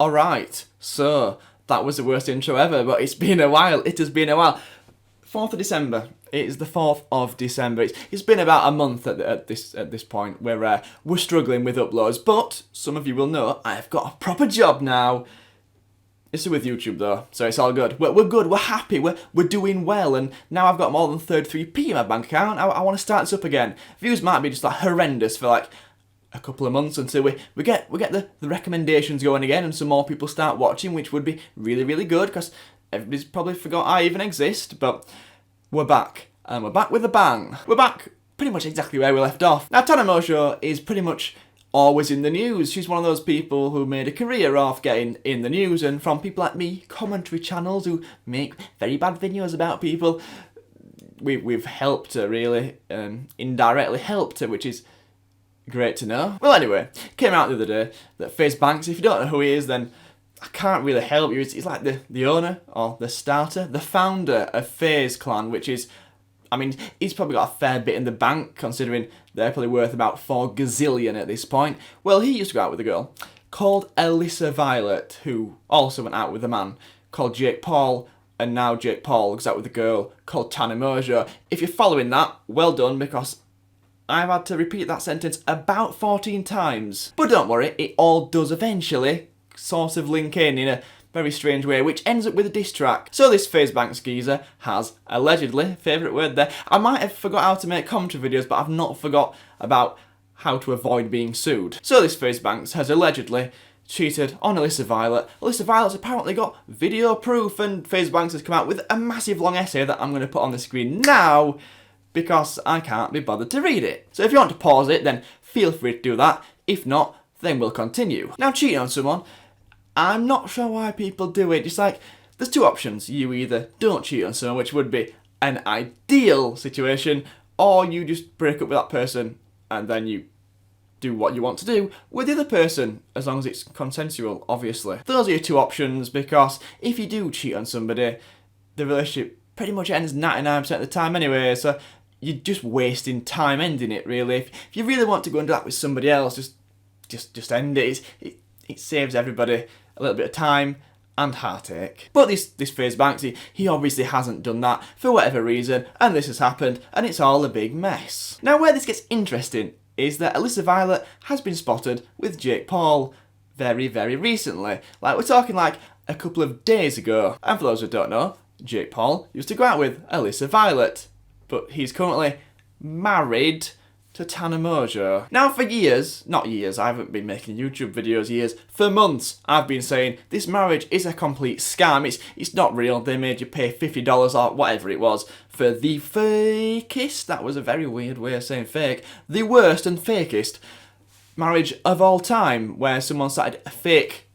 Alright, so that was the worst intro ever, but it's been a while. It has been a while. 4th of December. It is the 4th of December. It's been about a month at this point where we're struggling with uploads, but some of you will know I've got a proper job now. It's with YouTube though, so it's all good. We're good, we're happy, we're doing well, and now I've got more than 33p in my bank account. I want to start this up again. Views might be just like horrendous for like a couple of months until we get the recommendations going again and some more people start watching, which would be really, really good because everybody's probably forgot I even exist, but we're back. And we're back with a bang. We're back pretty much exactly where we left off. Now, Tana Mongeau is pretty much always in the news. She's one of those people who made a career off getting in the news, and from people like me, commentary channels who make very bad videos about people, we've helped her really, indirectly helped her, which is great to know. Well, anyway, came out the other day that Faze Banks, if you don't know who he is, then I can't really help you. He's like the owner, or the starter, the founder of Faze Clan, which is, I mean, he's probably got a fair bit in the bank, considering they're probably worth about 4 gazillion at this point. Well, he used to go out with a girl called Alissa Violet, who also went out with a man called Jake Paul, and now Jake Paul goes out with a girl called Tana Mongeau. If you're following that, well done, because I've had to repeat that sentence about 14 times. But don't worry, it all does eventually sort of link in a very strange way, which ends up with a diss track. So this Faze Banks geezer has, allegedly, favourite word there, I might have forgot how to make commentary videos, but I've not forgot about how to avoid being sued. So this Faze Banks has allegedly cheated on Alissa Violet. Alissa Violet's apparently got video proof, and Faze Banks has come out with a massive long essay that I'm going to put on the screen now, because I can't be bothered to read it. So if you want to pause it, then feel free to do that. If not, then we'll continue. Now, cheating on someone, I'm not sure why people do it. It's like, there's two options. You either don't cheat on someone, which would be an ideal situation, or you just break up with that person and then you do what you want to do with the other person, as long as it's consensual, obviously. Those are your two options, because if you do cheat on somebody, the relationship pretty much ends 99% of the time anyway, so you're just wasting time ending it, really. If you really want to go and do that with somebody else, just end it. It saves everybody a little bit of time and heartache. But this Faze Banks, he obviously hasn't done that for whatever reason, and this has happened, and it's all a big mess. Now, where this gets interesting is that Alissa Violet has been spotted with Jake Paul very, very recently. Like, we're talking like a couple of days ago. And for those who don't know, Jake Paul used to go out with Alissa Violet, but he's currently married to Tana Mongeau. Now, for years, not years, I haven't been making YouTube videos years, for months I've been saying this marriage is a complete scam, it's not real, they made you pay $50 or whatever it was for the fakest, that was a very weird way of saying fake, the worst and fakest marriage of all time, where someone started a fake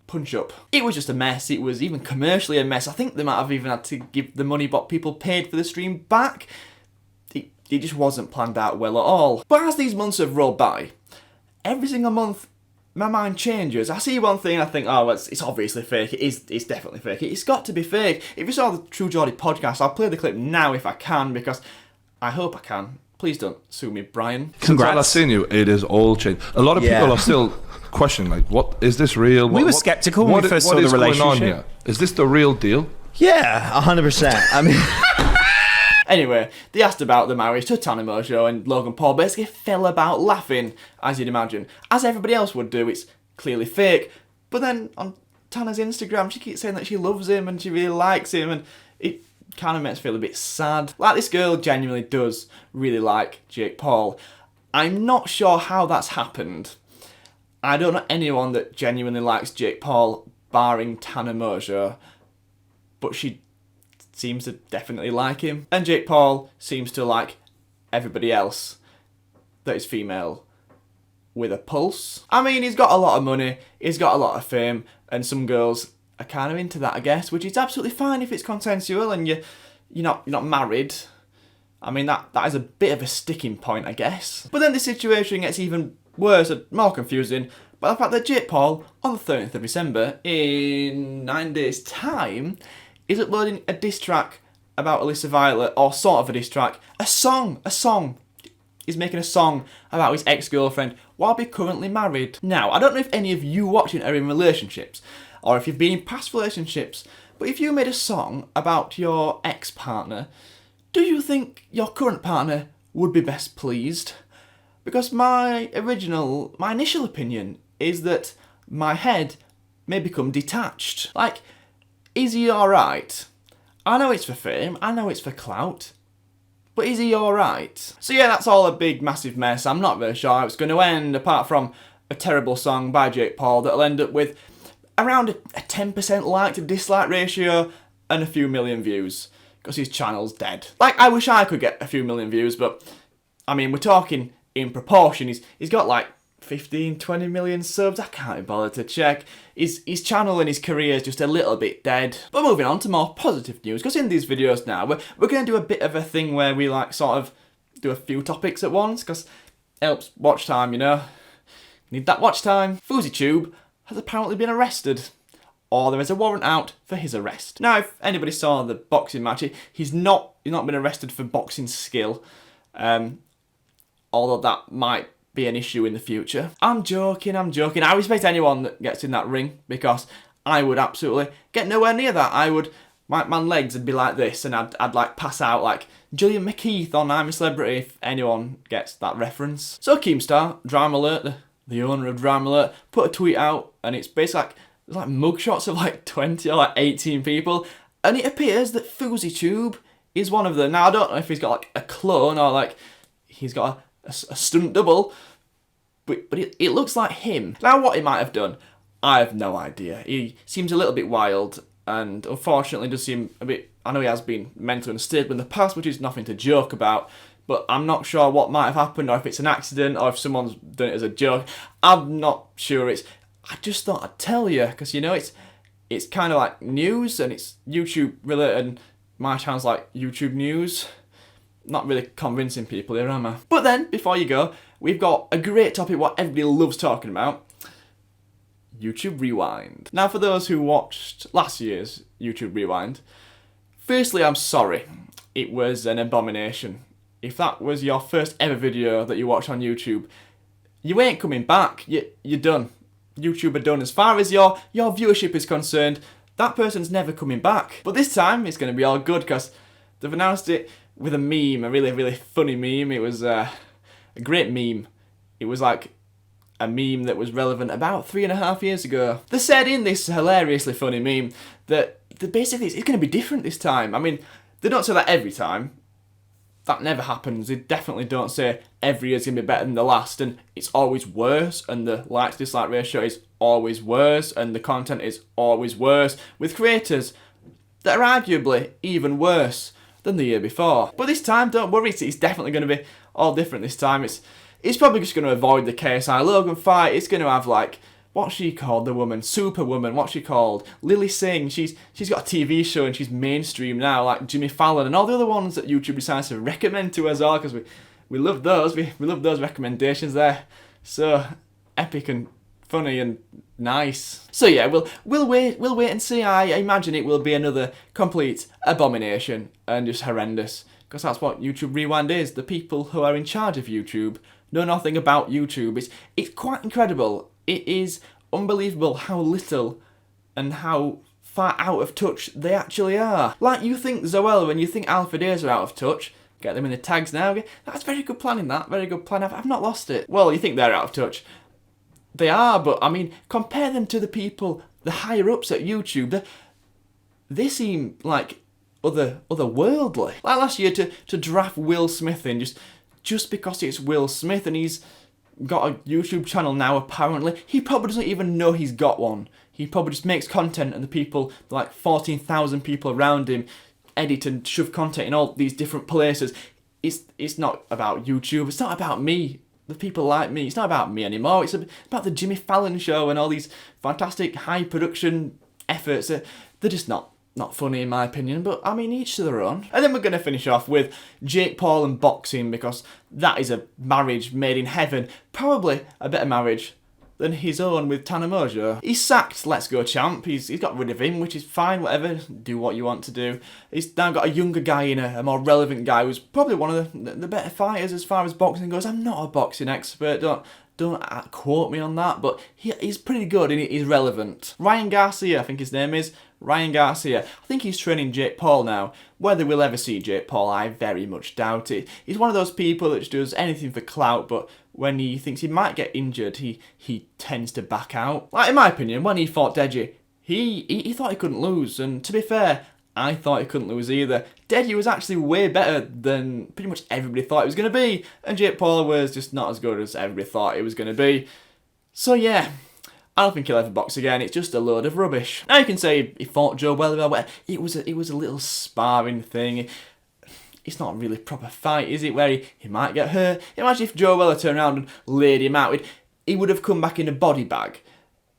punch-up. It was just a mess. It was even commercially a mess. I think they might have even had to give the money what people paid for the stream back. It just wasn't planned out well at all. But as these months have rolled by, every single month my mind changes. I see one thing and I think, oh, it's obviously fake. It's definitely fake. It's got to be fake. If you saw the True Geordie podcast, I'll play the clip now if I can, because I hope I can. Please don't sue me, Brian. Congrats. Since I've seen you, it is all changed. A lot of people are still questioning, like, what is this real? We were skeptical when we first saw the relationship. What is going on here? Is this the real deal? Yeah, 100%. I mean... Anyway, they asked about the marriage to Tana Mongeau, and Logan Paul basically fell about laughing, as you'd imagine. As everybody else would do, it's clearly fake. But then on Tana's Instagram, she keeps saying that she loves him and she really likes him, and it kind of makes me feel a bit sad. Like, this girl genuinely does really like Jake Paul. I'm not sure how that's happened. I don't know anyone that genuinely likes Jake Paul, barring Tana Mongeau, but she seems to definitely like him. And Jake Paul seems to like everybody else that is female with a pulse. I mean, he's got a lot of money, he's got a lot of fame, and some girls are kind of into that, I guess, which is absolutely fine if it's consensual and you're not married. I mean, that is a bit of a sticking point, I guess. But then the situation gets even worse and more confusing by the fact that Jake Paul, on the 30th of December, in 9 days' time, is uploading a diss track about Alissa Violet, or sort of a diss track, a song. is making a song about his ex-girlfriend while be currently married. Now, I don't know if any of you watching are in relationships, or if you've been in past relationships, but if you made a song about your ex-partner, do you think your current partner would be best pleased? Because my initial opinion is that my head may become detached. Like, is he alright? I know it's for fame, I know it's for clout, but is he alright? So yeah, that's all a big massive mess. I'm not very sure how it's going to end, apart from a terrible song by Jake Paul that'll end up with around a 10% like to dislike ratio and a few million views, because his channel's dead. Like, I wish I could get a few million views, but I mean, we're talking in proportion. He's got like 15, 20 million subs. I can't be bothered to check. His channel and his career is just a little bit dead. But moving on to more positive news, because in these videos now, we're going to do a bit of a thing where we like sort of do a few topics at once, because it helps watch time, you know. Need that watch time. FouseyTube has apparently been arrested, or there is a warrant out for his arrest. Now, if anybody saw the boxing match, he's not been arrested for boxing skill, although that might be an issue in the future. I'm joking. I respect anyone that gets in that ring, because I would absolutely get nowhere near that. My legs would be like this, and I'd like pass out like Gillian McKeith on I'm a Celebrity, if anyone gets that reference. So Keemstar, Drama Alert, the owner of Drama Alert, put a tweet out, and it's basically like mugshots of like 20 or like 18 people, and it appears that FouseyTube is one of them. Now, I don't know if he's got like a clone or like he's got a stunt double, but it looks like him. Now, what he might have done, I have no idea. He seems a little bit wild, and unfortunately does seem a bit, I know he has been mentally unstable in the past, which is nothing to joke about, but I'm not sure what might have happened, or if it's an accident, or if someone's done it as a joke. I'm not sure. I just thought I'd tell you, because, you know, it's kind of like news, and it's YouTube related, and my channel's like YouTube news. Not really convincing people here, am I? But then, before you go, we've got a great topic what everybody loves talking about. YouTube Rewind. Now, for those who watched last year's YouTube Rewind, firstly, I'm sorry. It was an abomination. If that was your first ever video that you watched on YouTube, you ain't coming back. You're done. YouTube are done. As far as your viewership is concerned, that person's never coming back. But this time, it's going to be all good, because they've announced it with a meme, a really, really funny meme. It was a great meme. It was like a meme that was relevant about 3.5 years ago. They said in this hilariously funny meme that basically it's going to be different this time. I mean, they don't say that every time. That never happens. They definitely don't say every year's going to be better than the last, and it's always worse, and the like to dislike ratio is always worse, and the content is always worse, with creators that are arguably even worse than the year before. But this time, don't worry, it's definitely going to be all different this time. It's probably just going to avoid the KSI Logan fight. It's going to have like, what's she called, the woman? Superwoman, what's she called? Lily Singh, she's got a TV show and she's mainstream now, like Jimmy Fallon and all the other ones that YouTube decides to recommend to us all, because we love those. We love those recommendations there. So epic and funny and nice. So yeah, we'll wait and see. I imagine it will be another complete abomination and just horrendous, because that's what YouTube Rewind is. The people who are in charge of YouTube know nothing about YouTube. It's quite incredible. It is unbelievable how little and how far out of touch they actually are. Like, you think Zoella, when you think Alpha Days are out of touch, get them in the tags now. That's very good planning, that. Very good plan. I've not lost it. Well, you think they're out of touch. They are, but I mean, compare them to the people, the higher ups at YouTube. They seem like otherworldly. Like last year to draft Will Smith in just because it's Will Smith and he's got a YouTube channel now apparently. He probably doesn't even know he's got one. He probably just makes content, and the people, like 14,000 people around him, edit and shove content in all these different places. It's not about YouTube. It's not about me. The people like me. It's not about me anymore. It's about the Jimmy Fallon show and all these fantastic high production efforts. They're just not funny in my opinion, but I mean, each to their own. And then we're going to finish off with Jake Paul and boxing, because that is a marriage made in heaven. Probably a better marriage than his own with Tana Mongeau. He's sacked Let's Go Champ. He's got rid of him, which is fine, whatever. Do what you want to do. He's now got a younger guy in, a more relevant guy who's probably one of the better fighters as far as boxing goes. I'm not a boxing expert, don't quote me on that, but he's pretty good and he's relevant. Ryan Garcia, I think his name is. Ryan Garcia. I think he's training Jake Paul now. Whether we'll ever see Jake Paul, I very much doubt it. He's one of those people that just does anything for clout, but when he thinks he might get injured, he tends to back out. Like, in my opinion, when he fought Deji, he thought he couldn't lose, and to be fair, I thought he couldn't lose either. Deji was actually way better than pretty much everybody thought he was going to be, and Jake Paul was just not as good as everybody thought he was going to be. So yeah, I don't think he'll ever box again. It's just a load of rubbish. Now you can say he fought Joe Weller. It was a little sparring thing. It's not really a proper fight, is it? Where he might get hurt. Imagine if Joe Weller turned around and laid him out. He would have come back in a body bag.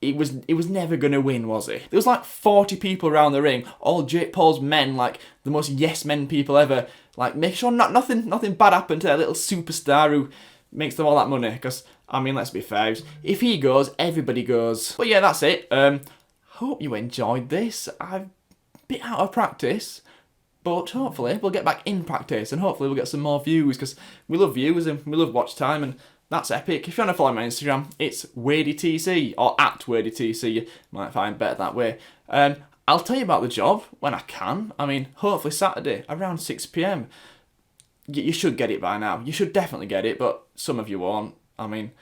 He was never going to win, was he? There was like 40 people around the ring, all Jake Paul's men, like the most yes men people ever. Like, make sure nothing bad happened to that little superstar who makes them all that money. Because, I mean, let's be fair, if he goes, everybody goes. But yeah, that's it. Hope you enjoyed this. I'm a bit out of practice, but hopefully we'll get back in practice and hopefully we'll get some more views, because we love views and we love watch time, and that's epic. If you want to follow my Instagram, it's WadeyTC, or at WadeyTC. You might find better that way. I'll tell you about the job when I can. I mean, hopefully Saturday around 6 p.m. You should get it by now. You should definitely get it, but some of you won't. I mean,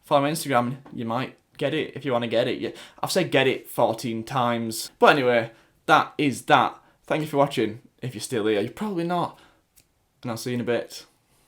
follow my Instagram, you might get it if you want to get it. I've said get it 14 times. But anyway, that is that. Thank you for watching. If you're still here, you're probably not. And I'll see you in a bit.